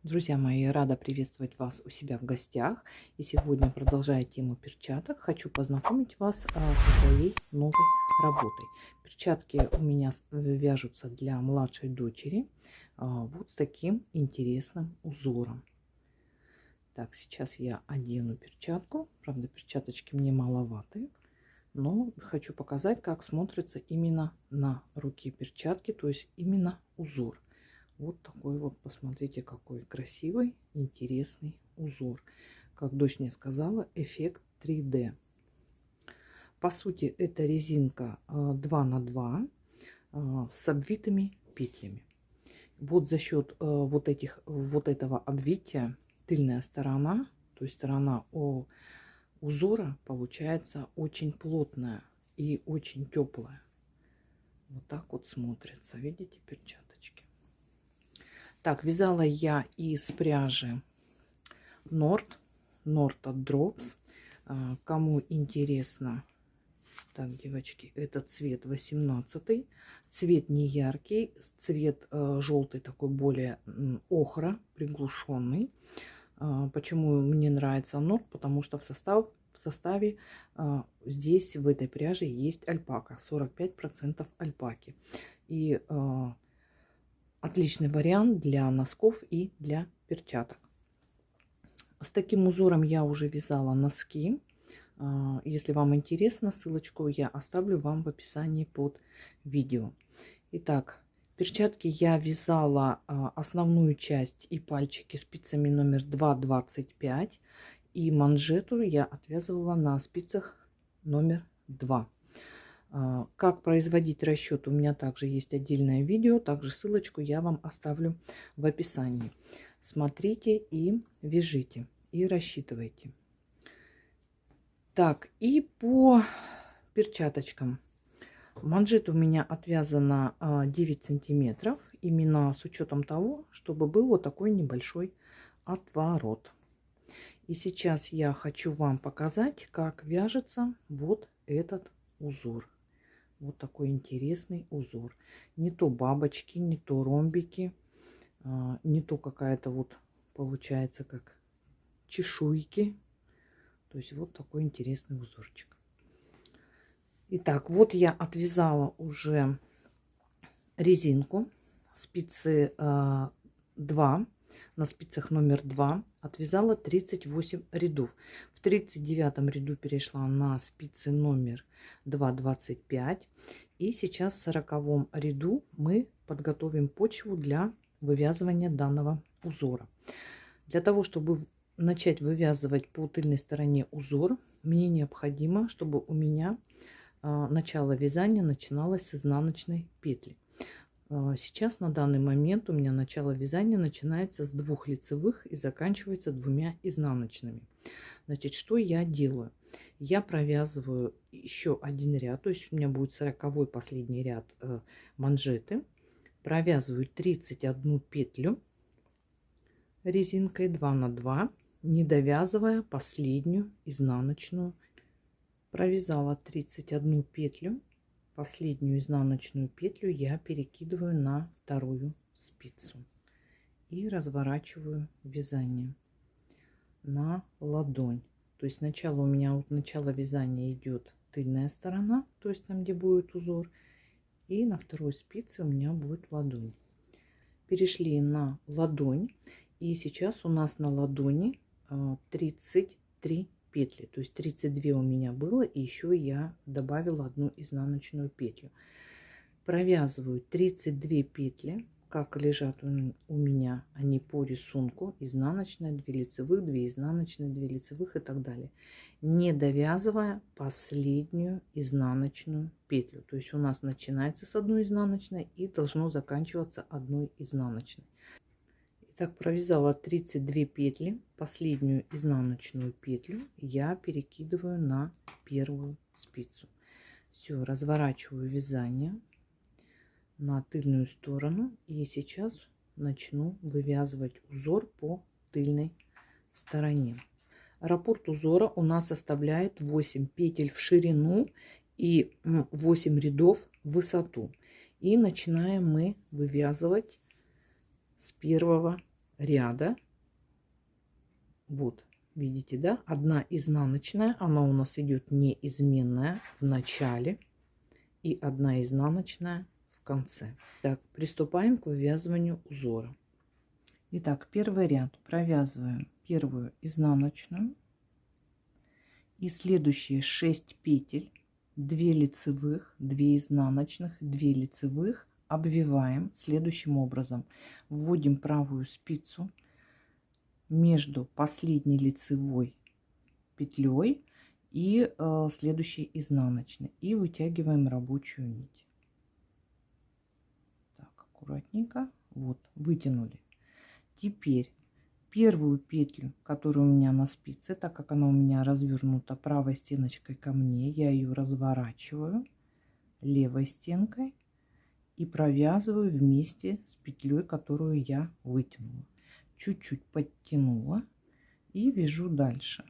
Друзья мои, рада приветствовать вас у себя в гостях. И сегодня, продолжая тему перчаток, хочу познакомить вас со своей новой работой. Перчатки у меня вяжутся для младшей дочери вот с таким интересным узором. Так, сейчас я одену перчатку. Правда, перчаточки мне маловаты. Но хочу показать, как смотрится именно на руке перчатки, то есть именно узор. Вот такой вот, посмотрите, какой красивый, интересный узор. Как дочь мне сказала, эффект 3D. По сути, это резинка 2 на 2 с обвитыми петлями. Вот за счет вот этого обвития тыльная сторона, то есть сторона узора, получается очень плотная и очень теплая. Вот так вот смотрится, видите, перчаточки. Так, вязала я из пряжи Nord от Drops. Кому интересно, так, девочки, это цвет 18. Цвет не яркий, цвет желтый, такой более охра, приглушенный. Почему мне нравится Nord? Потому что в составе здесь в этой пряже есть альпака, 45% альпаки. И отличный вариант для носков и для перчаток. С таким узором я уже вязала носки. Если вам интересно, ссылочку я оставлю вам в описании под видео. Итак, перчатки я вязала основную часть и пальчики спицами номер 2,25. И манжету я отвязывала на спицах номер 2. Как производить расчет, у меня также есть отдельное видео, также ссылочку я вам оставлю в описании. Смотрите и вяжите, и рассчитывайте. Так, и по перчаточкам. Манжета у меня отвязана 9 сантиметров, именно с учетом того, чтобы был вот такой небольшой отворот. И сейчас я хочу вам показать, как вяжется вот этот узор. Вот такой интересный узор. Не то бабочки, не то ромбики, не то какая-то вот получается как чешуйки. То есть вот такой интересный узорчик. Итак, вот я отвязала уже резинку. Спицы 2. На спицах номер 2 отвязала 38 рядов. В 39 ряду перешла на спицы номер 2,25. И сейчас в 40 ряду мы подготовим почву для вывязывания данного узора. Для того, чтобы начать вывязывать по тыльной стороне узор, мне необходимо, чтобы у меня начало вязания начиналось с изнаночной петли. Сейчас на данный момент у меня начало вязания начинается с 2 лицевых и заканчивается 2 изнаночными. Значит, что я делаю? Я провязываю еще один ряд, то есть у меня будет 40-й последний ряд манжеты. Провязываю 31 петлю резинкой 2 на 2, не довязывая последнюю изнаночную. Провязала 31 петлю. Последнюю изнаночную петлю я перекидываю на вторую спицу и разворачиваю вязание на ладонь. То есть сначала у меня от начала вязания идет тыльная сторона, то есть там, где будет узор, и на второй спице у меня будет ладонь. Перешли на ладонь, и сейчас у нас на ладони 33 петли, то есть 32 у меня было, и еще я добавила одну изнаночную петлю. Провязываю 32 петли, как лежат у меня они по рисунку: изнаночная, 2 лицевых, 2 изнаночные, 2 лицевых и так далее, не довязывая последнюю изнаночную петлю. То есть у нас начинается с одной изнаночной и должно заканчиваться одной изнаночной. Так, провязала 32 петли, последнюю изнаночную петлю я перекидываю на первую спицу. Все, разворачиваю вязание на тыльную сторону и сейчас начну вывязывать узор по тыльной стороне. Раппорт узора у нас составляет 8 петель в ширину и 8 рядов в высоту. И начинаем мы вывязывать с первого ряда. Вот, видите, да? Одна изнаночная, она у нас идет неизменная в начале и одна изнаночная в конце. Так, приступаем к вывязыванию узора. Итак, первый ряд провязываем первую изнаночную и следующие 6 петель, 2 лицевых, 2 изнаночных, 2 лицевых обвиваем следующим образом. Вводим правую спицу между последней лицевой петлей и следующей изнаночной и вытягиваем рабочую нить. Так, аккуратненько. Вот, вытянули. Теперь первую петлю, которая у меня на спице, так как она у меня развернута правой стеночкой ко мне, я ее разворачиваю левой стенкой и провязываю вместе с петлей, которую я вытянула. Чуть-чуть подтянула и вяжу дальше.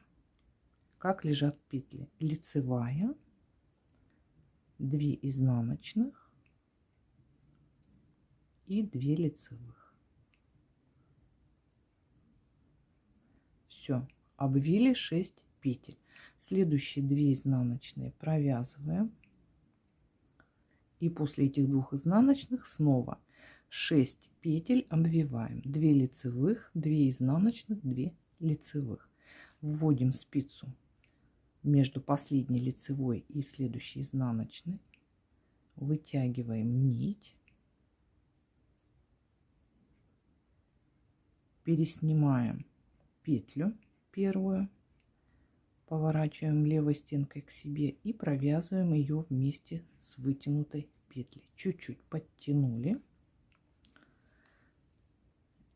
Как лежат петли: лицевая, 2 изнаночных и 2 лицевых. Все, обвили 6 петель. Следующие 2 изнаночные провязываем. И после этих 2 изнаночных снова 6 петель обвиваем. 2 лицевых, 2 изнаночных, 2 лицевых. Вводим спицу между последней лицевой и следующей изнаночной. Вытягиваем нить. Переснимаем петлю первую. Поворачиваем левой стенкой к себе и провязываем ее вместе с вытянутой петлей. Чуть-чуть подтянули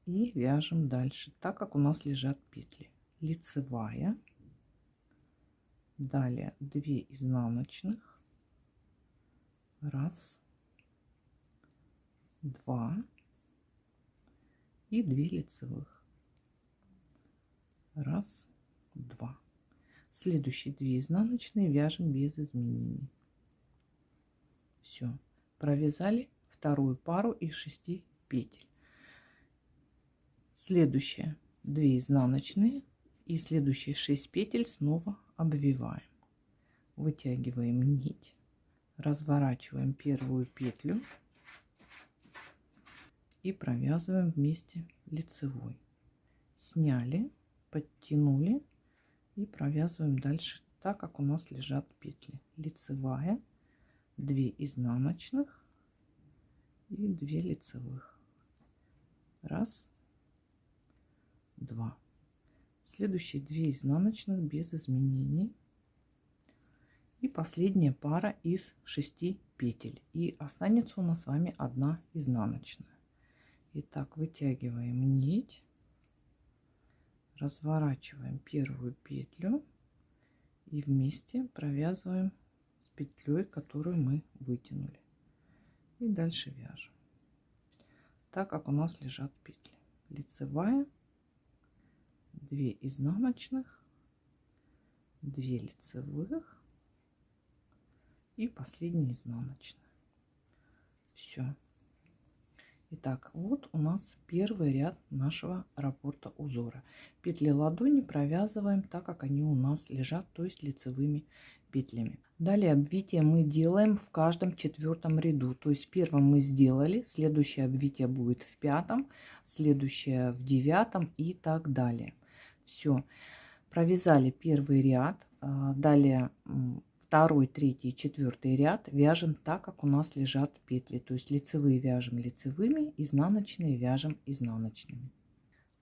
и вяжем дальше, так как у нас лежат петли. Лицевая, далее 2 изнаночных, 1, 2 и 2 лицевых, 1, 2. Следующие 2 изнаночные вяжем без изменений. Все, провязали вторую пару из 6 петель. Следующие 2 изнаночные и следующие 6 петель снова обвиваем. Вытягиваем нить, разворачиваем первую петлю и провязываем вместе лицевой. Сняли, подтянули и провязываем дальше, так как у нас лежат петли. Лицевая, 2 изнаночных и 2 лицевых, 1, 2. Следующие 2 изнаночных без изменений и последняя пара из 6 петель, и останется у нас с вами 1 изнаночная. Итак, вытягиваем нить, разворачиваем первую петлю и вместе провязываем с петлей, которую мы вытянули, и дальше вяжем, так как у нас лежат петли. Лицевая, 2 изнаночных, 2 лицевых и последняя изнаночная. Все. Итак, вот у нас первый ряд нашего раппорта узора. Петли ладони провязываем так, как они у нас лежат, то есть лицевыми петлями. Далее обвитие мы делаем в каждом 4-м ряду. То есть в первом мы сделали, следующее обвитие будет в 5-м, следующее в 9-м и так далее. Все, провязали первый ряд, далее 2-й, 3-й и 4-й ряд вяжем так, как у нас лежат петли. То есть лицевые вяжем лицевыми, изнаночные вяжем изнаночными.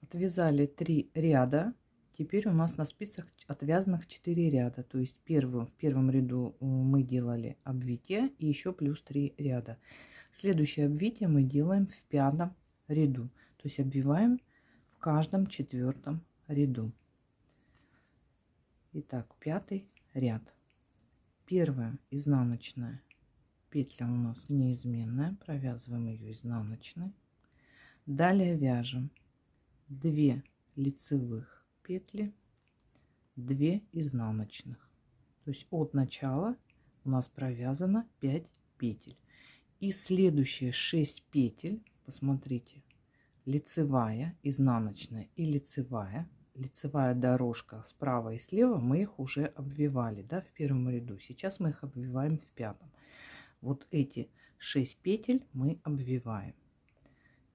Отвязали 3 ряда. Теперь у нас на спицах отвязанных 4 ряда. То есть в первом ряду мы делали обвитие и еще плюс 3 ряда. Следующее обвитие мы делаем в 5-м ряду. То есть обвиваем в каждом 4-м ряду. Итак, 5-й ряд. Первая изнаночная петля у нас неизменная, провязываем ее изнаночной. Далее вяжем 2 лицевых петли, 2 изнаночных. То есть от начала у нас провязано 5 петель. И следующие 6 петель, посмотрите, лицевая, изнаночная и лицевая. Лицевая дорожка справа и слева, мы их уже обвивали, да, в первом ряду. Сейчас мы их обвиваем в пятом. Вот эти 6 петель мы обвиваем.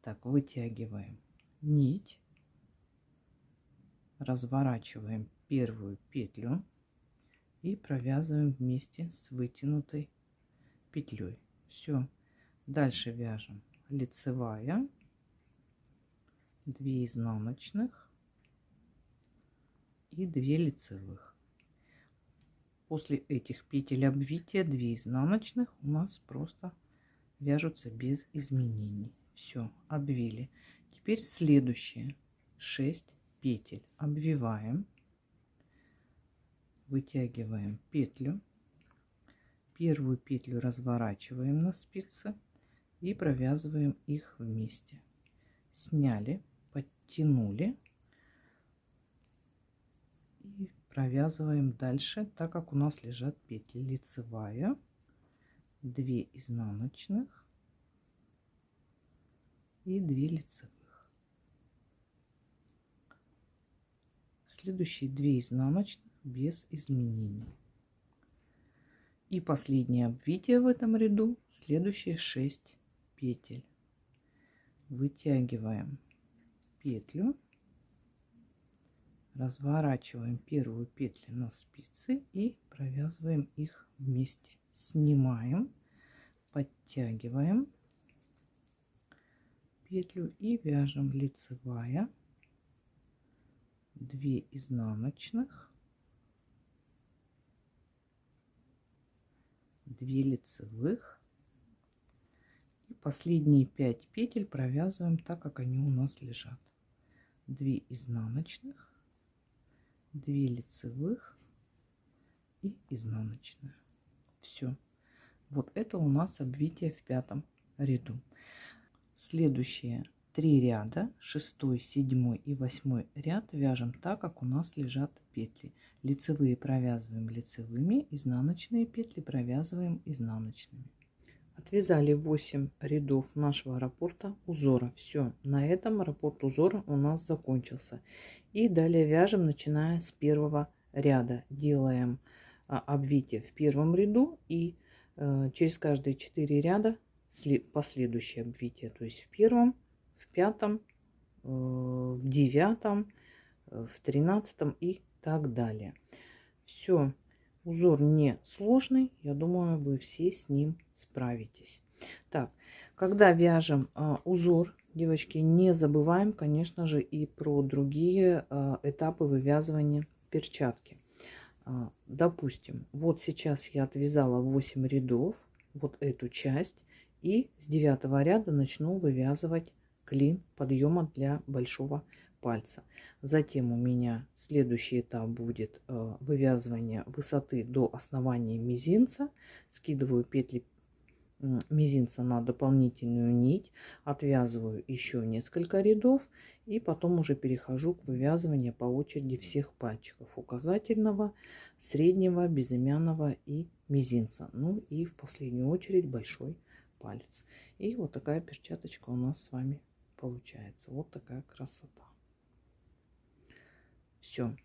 Так, вытягиваем нить, разворачиваем первую петлю и провязываем вместе с вытянутой петлей. Все. Дальше вяжем лицевая, 2 изнаночных и 2 лицевых. После этих петель обвития 2 изнаночных у нас просто вяжутся без изменений. Все, обвили. Теперь следующие 6 петель обвиваем, вытягиваем петлю, первую петлю разворачиваем на спице и провязываем их вместе. Сняли, подтянули и провязываем дальше, так как у нас лежат петли. Лицевая, 2 изнаночных и 2 лицевых. Следующие 2 изнаночных без изменений. И последнее обвитие в этом ряду, следующие 6 петель. Вытягиваем петлю, разворачиваем первую петлю на спицы и провязываем их вместе. Снимаем, подтягиваем петлю и вяжем лицевая, 2 изнаночных, 2 лицевых. И последние 5 петель провязываем так, как они у нас лежат. 2 изнаночных, 2 лицевых и изнаночная. Все. Вот это у нас обвитие в пятом ряду. Следующие 3 ряда, 6, 7 и 8 ряд вяжем так, как у нас лежат петли. Лицевые провязываем лицевыми, изнаночные петли провязываем изнаночными. Отвязали 8 рядов нашего раппорта узора. Все, на этом раппорт узора у нас закончился. И далее вяжем, начиная с первого ряда. Делаем обвитие в первом ряду и через каждые 4 ряда последующее обвитие. То есть в первом, в пятом, в девятом, в 13 и так далее. Все. Узор не сложный, я думаю, вы все с ним справитесь. Так, когда вяжем узор, девочки, не забываем, конечно же, и про другие этапы вывязывания перчатки. Допустим, вот сейчас я отвязала 8 рядов, вот эту часть, и с 9 ряда начну вывязывать клин подъема для большого пальца. Затем у меня следующий этап будет вывязывание высоты до основания мизинца. Скидываю петли мизинца на дополнительную нить, отвязываю еще несколько рядов и потом уже перехожу к вывязыванию по очереди всех пальчиков: указательного, среднего, безымянного и мизинца. Ну и в последнюю очередь большой палец. И вот такая перчаточка у нас с вами получается. Вот такая красота. Все.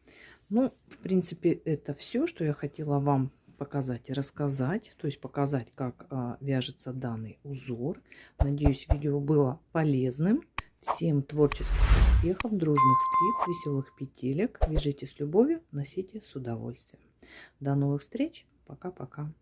Ну, в принципе, это все, что я хотела вам показать и рассказать. То есть показать, как вяжется данный узор. Надеюсь, видео было полезным. Всем творческих успехов, дружных спиц, веселых петелек. Вяжите с любовью, носите с удовольствием. До новых встреч. Пока-пока.